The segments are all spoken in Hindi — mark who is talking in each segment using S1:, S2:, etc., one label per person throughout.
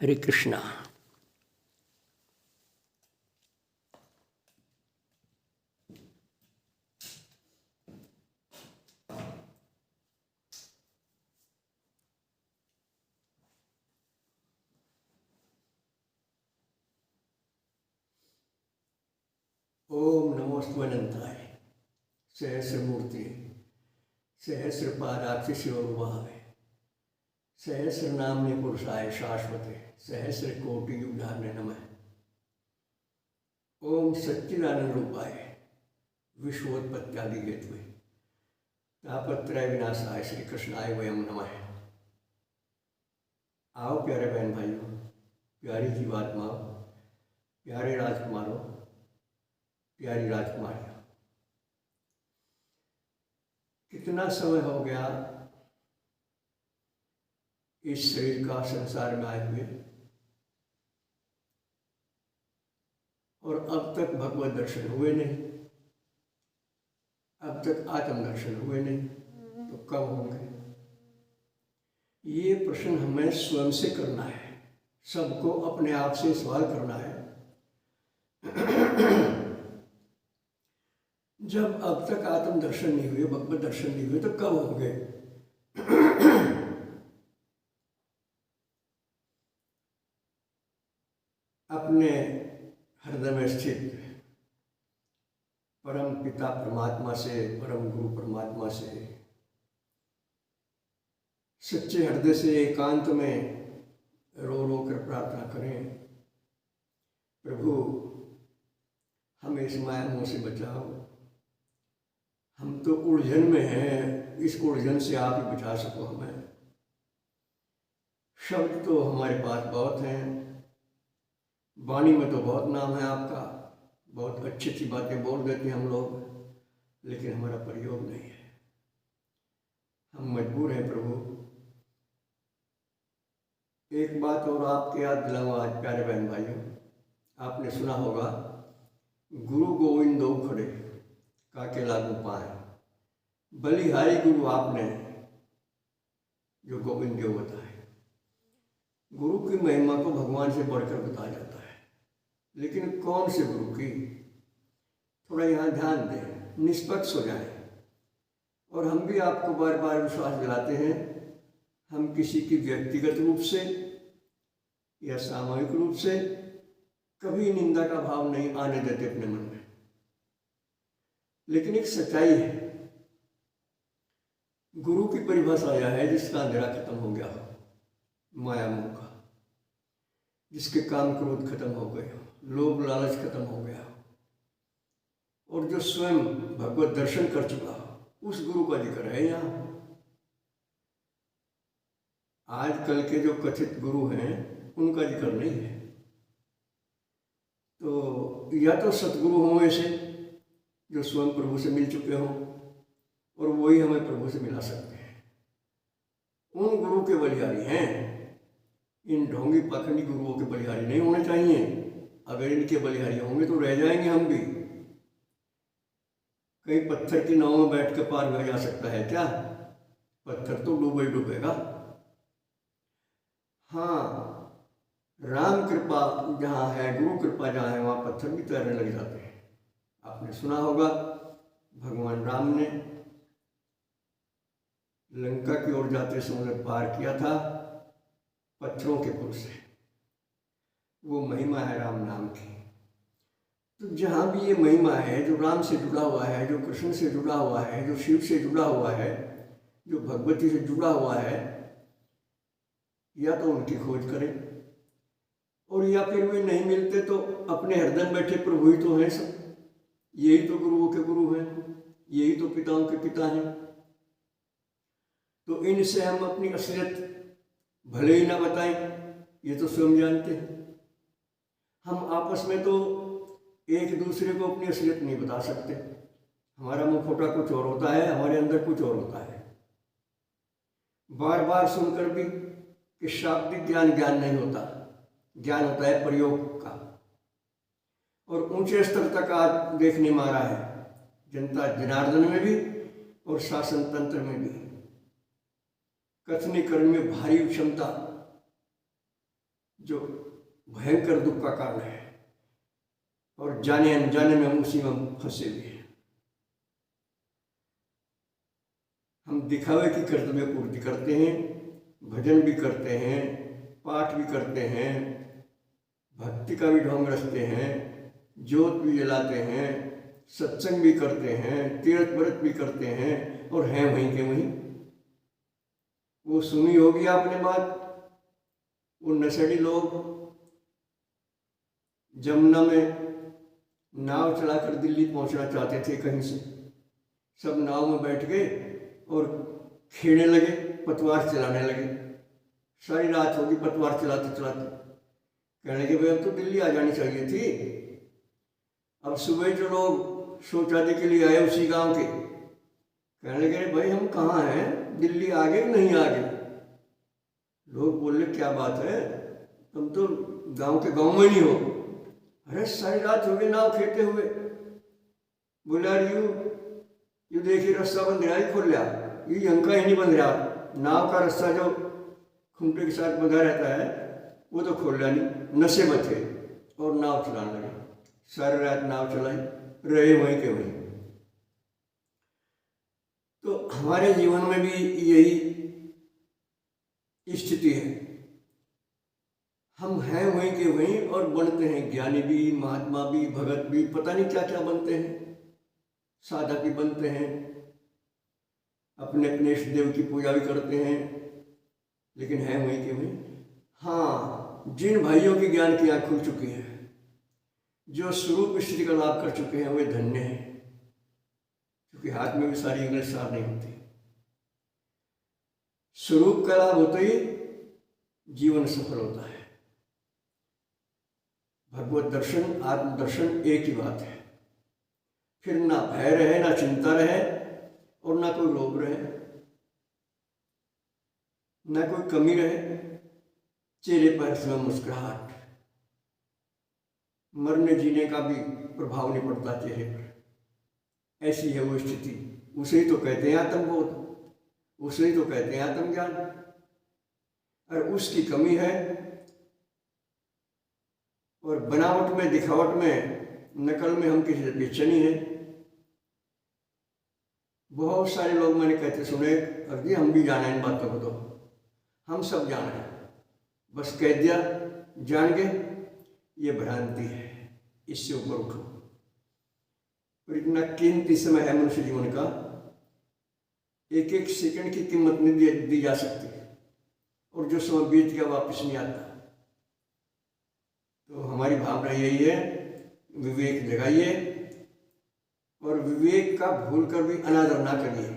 S1: हरे कृष्णा। ओम नमोस्तुवनंताय सहस्रमूर्ति सहस्रपादाक्षि शिवभावे सहस्र नामने पुरुषाय शाश्वते सहस्र कोटि युगाग्ने नमः। ओम सच्चिदानंद रूपाय विश्वोत्पत्त्यादि हेतुवे तापत्रय विनाशाय श्री कृष्णाय वयम नमः। आओ प्यारे बहन भाइयों, प्यारी जीवात्माओं, प्यारे राजकुमारों, प्यारी राजकुमारियाँ, कितना समय हो गया इस शरीर का संसार में आए हुए, और अब तक भगवत दर्शन हुए नहीं, अब तक आत्म दर्शन हुए नहीं, तो कब होंगे? ये प्रश्न हमें स्वयं से करना है, सबको अपने आप से सवाल करना है। जब अब तक आत्म दर्शन नहीं हुए, भगवत दर्शन नहीं हुए, तो कब होंगे? अपने हृदय में स्थित परम पिता परमात्मा से, परम गुरु परमात्मा से सच्चे हृदय से एकांत में रो रो कर प्रार्थना करें, प्रभु हमें इस माया मोह से बचाओ, हम तो उलझन में हैं, इस उलझन से आप ही बचा सको हमें। शब्द तो हमारे पास बहुत हैं, वाणी में तो बहुत नाम है आपका, बहुत अच्छी अच्छी बातें बोल देते हैं हम लोग, लेकिन हमारा प्रयोग नहीं है। हम मजबूर हैं प्रभु। एक बात और आपके याद दिलाऊं आज प्यारे बहन भाइयों, आपने सुना होगा, गुरु गोविंद दो खड़े काके लागू पाए। बलिहारी गुरु आपने जो गोविंद देव बताए। गुरु की महिमा को भगवान से बढ़कर बताया जाता है, लेकिन कौन से गुरु की? थोड़ा यहाँ ध्यान दें, निष्पक्ष हो जाएं। और हम भी आपको बार बार विश्वास दिलाते हैं, हम किसी की व्यक्तिगत रूप से या सामूहिक रूप से कभी निंदा का भाव नहीं आने देते अपने मन में। लेकिन एक सच्चाई है, गुरु की परिभाषा यह है जिसका अंधेरा खत्म हो गया हो, माया मोह का, जिसके काम क्रोध खत्म हो गए हो, लोभ लालच खत्म हो गया हो, और जो स्वयं भगवत दर्शन कर चुका हो, उस गुरु का जिक्र है यहाँ। आजकल के जो कथित गुरु हैं उनका जिक्र नहीं है। तो या तो सतगुरु हों ऐसे जो स्वयं प्रभु से मिल चुके हों, और वही हमें प्रभु से मिला सकते हैं, उन गुरु के बलिहारी हैं। इन ढोंगी पाखंडी गुरुओं के बलिहारी नहीं होने चाहिए। अगर इनके बलिहारी होंगे तो रह जाएंगे हम भी। कहीं पत्थर की नाव में बैठ कर पार हुआ जा सकता है क्या? पत्थर तो डूबे डूबेगा। हाँ, राम कृपा जहाँ है, गुरु कृपा जहाँ है, वहाँ पत्थर भी तैरने लग जाते हैं। आपने सुना होगा, भगवान राम ने लंका की ओर जाते समय पार किया था पत्थरों के पुल से। वो महिमा है राम नाम की। तो जहाँ भी ये महिमा है, जो राम से जुड़ा हुआ है, जो कृष्ण से जुड़ा हुआ है, जो शिव से जुड़ा हुआ है, जो भगवती से जुड़ा हुआ है, या तो उनकी खोज करें, और या फिर वे नहीं मिलते तो अपने हृदय में बैठे प्रभु ही तो हैं सब। यही तो गुरुओं के गुरु हैं, यही तो पिताओं के पिता हैं। तो इनसे हम अपनी असलियत भले ही ना बताएं, ये तो स्वयं जानते हैं। हम आपस में तो एक दूसरे को अपनी असलियत नहीं बता सकते। हमारा मुखौटा कुछ और होता है, हमारे अंदर कुछ और होता है। बार बार सुनकर भी कि शाब्दिक ज्ञान ज्ञान नहीं होता, ज्ञान होता है प्रयोग का। और ऊंचे स्तर तक आज देखने में आ रहा है, जनता जनार्दन में भी और शासन तंत्र में भी, कथनीकरण में भारी क्षमता जो भयंकर दुख का कारण है, और जाने अनजाने में हम उसी में फंसे हुए हैं। हम दिखावे की कर्तव्य पूर्ति करते हैं, भजन भी करते हैं, पाठ भी करते हैं, भक्ति का भी ढोंग रचते हैं, ज्योत भी जलाते हैं, सत्संग भी करते हैं, तीर्थ व्रत भी करते हैं, और हैं वहीं के वहीं। वो सुनी होगी आपने बात, वो नशेड़ी लोग जमुना में नाव चलाकर दिल्ली पहुंचना चाहते थे कहीं से। सब नाव में बैठ गए और खेलने लगे, पतवार चलाने लगे। सारी रात होगी पतवार चलाते चलाते। कहने के भाई अब तो दिल्ली आ जानी चाहिए थी। अब सुबह जो लोग शौचालय के लिए आए उसी गांव के, कहने लगे भाई हम कहाँ हैं, दिल्ली आ गए नहीं आ गए। लोग बोले क्या बात है, तुम तो गांव के गांव में नहीं हो। अरे सारी रात हो गई नाव खेते हुए। बोला यू देखिए रास्ता बंद रहा है, खोल लिया। ये यंका ही नहीं बंद रहा, नाव का रास्ता जो खूंटे के साथ बंधा रहता है वो तो खोल लिया नहीं। नशे में थे और नाव चलाने लगे। सारी रात नाव चलाई, रहे वहीं के वहीं। तो हमारे जीवन में भी यही स्थिति है। हम हैं वहीं के वहीं और बनते हैं ज्ञानी भी, महात्मा भी, भगत भी, पता नहीं क्या क्या बनते हैं, साधक भी बनते हैं, अपने अपने इष्ट देव की पूजा भी करते हैं, लेकिन हैं वहीं के वहीं। हाँ, जिन भाइयों की ज्ञान की आँख खुल चुकी है, जो स्वरूप स्थिति का लाभ कर चुके हैं, वे धन्य हैं, क्योंकि हाथ में भी सारी इंग्लिश सार नहीं होती। स्वरूप का लाभ होते ही जीवन सफल होता है। भगवत दर्शन, आत्मदर्शन एक ही बात है। फिर ना भय रहे, ना चिंता रहे, और ना कोई रोग रहे, ना कोई कमी रहे। चेहरे पर समय मुस्कुराहट, मरने जीने का भी प्रभाव नहीं पड़ता चेहरे पर। ऐसी है वो स्थिति। उसे ही तो कहते हैं आत्मबोध, उसे ही तो कहते हैं आत्मज्ञान। और उसकी कमी है, और बनावट में, दिखावट में, नकल में हम किसी से पीछे नहीं है। बहुत सारे लोग मैंने कहते सुने, अभी हम भी जाना है इन बातों को, तो हम सब जाना है, बस कह दिया जान गए। ये भ्रांति है, इससे ऊपर उठो। और इतना कीमती समय है मनुष्य जीवन का, एक एक सेकंड की कीमत नहीं दी जा सकती, और जो समय बीत गया वापस नहीं आता। तो हमारी भावना यही है, विवेक जगाइए, और विवेक का भूल कर भी अनादर ना करिए।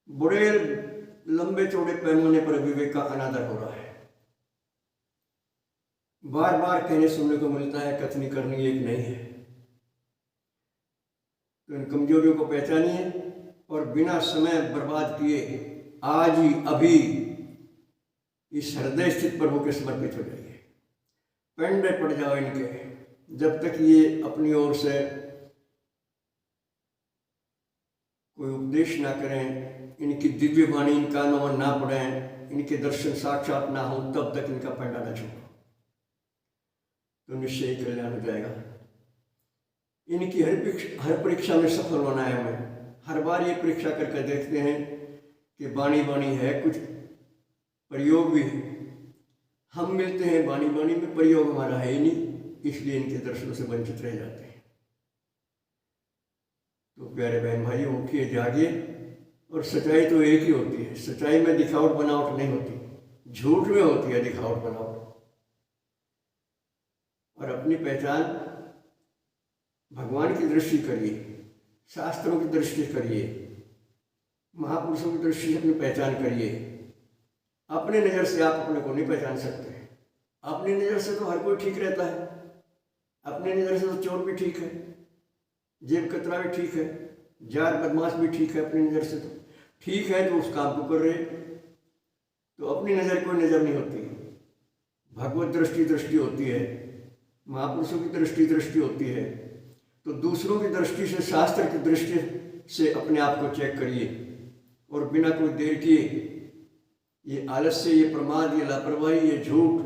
S1: बड़े लंबे चौड़े पैमाने पर विवेक का अनादर हो रहा है। बार बार कहने सुनने को मिलता है, कथनी करनी एक नहीं है। तो इन कमजोरियों को पहचानिए, और बिना समय बर्बाद किए आज ही अभी इस हृदय स्थित प्रभु के समर्पित हो जाइए। पेंडे पड़ जाओ इनके, जब तक ये अपनी ओर से कोई उपदेश ना करें, इनकी दिव्य वाणी इन कानों में ना पड़ें, इनके दर्शन साक्षात ना हो, तब तक इनका पेंडा न छोड़ो, तो निश्चय ही कल्याण हो जाएगा। इनकी हर परीक्षा में सफल होना है हमें। हर बार ये परीक्षा करके देखते हैं कि बाणी बाणी है, कुछ प्रयोग भी है। हम मिलते हैं बाणी बाणी में, प्रयोग हमारा है ही नहीं, इसलिए इनके दर्शनों से वंचित रह जाते हैं। तो प्यारे बहन भाई, उठिए, जागिए, और सच्चाई तो एक ही होती है। सच्चाई में दिखावट बनावट नहीं होती, झूठ में होती है दिखावट बनावट। और अपनी पहचान भगवान की दृष्टि करिए, शास्त्रों की दृष्टि करिए, महापुरुषों की दृष्टि से अपनी पहचान करिए। अपने नज़र से आप अपने को नहीं पहचान सकते। अपनी नज़र से तो हर कोई ठीक रहता है, अपनी नज़र से तो चोर भी ठीक है, जेब कतरा भी ठीक है, जार बदमाश भी ठीक है। अपनी नज़र से तो ठीक है, तो उस काम को कर रहे। तो अपनी नज़र कोई नज़र नहीं होती, भगवत दृष्टि होती है, महापुरुषों की दृष्टि होती है। तो दूसरों की दृष्टि से, शास्त्र की दृष्टि से अपने आप को चेक करिए, और बिना कोई देर किए ये आलस्य, ये प्रमाद, ये लापरवाही, ये झूठ,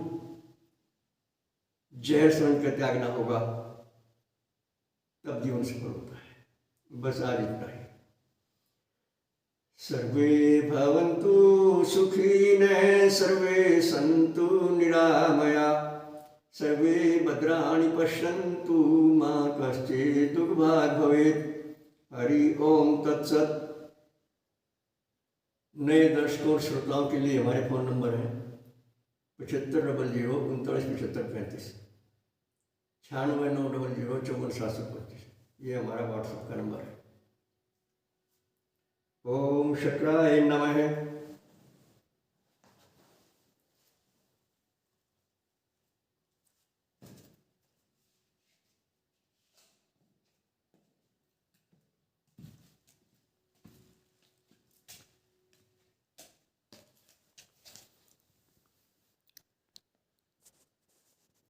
S1: जहर समझ कर त्यागना होगा, तब जीवन सफल होता है। बस आज इतना ही। सर्वे भवन्तु सुखिनः, सर्वे सन्तु निरामया, सर्वे भद्राणि पश्यन्तु, मा कश्चित् दुःखभाग् भवेत्। हरि ओम तत्सत। नए दर्शकों और श्रोताओं के लिए हमारे फ़ोन नंबर हैं 7500397535, 9690544725। ये हमारा व्हाट्सएप का नंबर है। ओम शक्राय नमः।